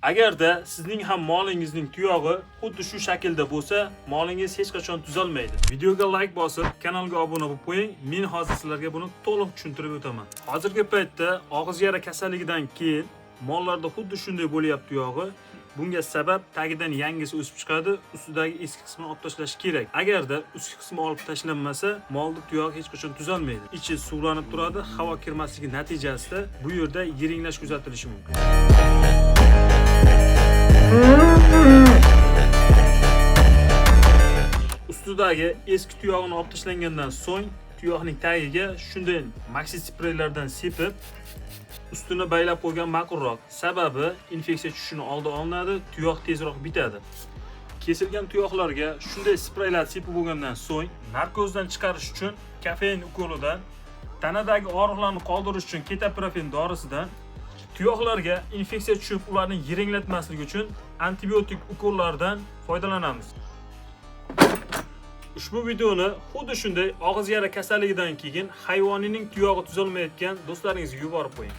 Agarda sizning ham molingizning tuyog'i xuddi shu shaklda bo'lsa, molingiz hech qachon tuzalmaydi. Videoga like bosib, kanalga obuna bo'lib qo'ying. Men hozir sizlarga buni to'liq tushuntirib o'taman. Hozirgi paytda og'iz yara kasalligidan keyin mollarda xuddi shunday bo'lyapti tuyog'i. Bunga sabab tagidan yangisi o'sib chiqadi, ustidagi eski qismini olib tashlash kerak. Agarda ustki qismi olib tashlanmasa, molning tuyog'i hech qachon tuzalmaydi. Ichi suvlanib turadi, havo kirmasligi natijasida bu yerda yiringlash kuzatilishi mumkin. Ustidagi eski tuyog'ini olib tashlangandan so'ng tuyoqning tagiga shunday maxi spreylardan sepib ustini baylab qo'ygan ma'qulroq. Sababi infeksiya tushishini oldi olinadi, tuyoq tezroq bitadi. Kesilgan tuyoqlarga shunday spreylar sepib bo'lgandan so'ng narkozdan chiqarish uchun kofein ukolidan, tanadagi og'riqlarni qoldirish uchun ketoprofen dorisidan, tuyoqlarga infeksiya tushib ularni yiringlatmasligi uchun antibiotik ukollardan foydalanamiz. Ushbu videoni xuddi shunday og'iz yara kasalligidan keyin hayvonining tuyog'i tuzalmayotgan do'stlaringizga yuborib qo'ying.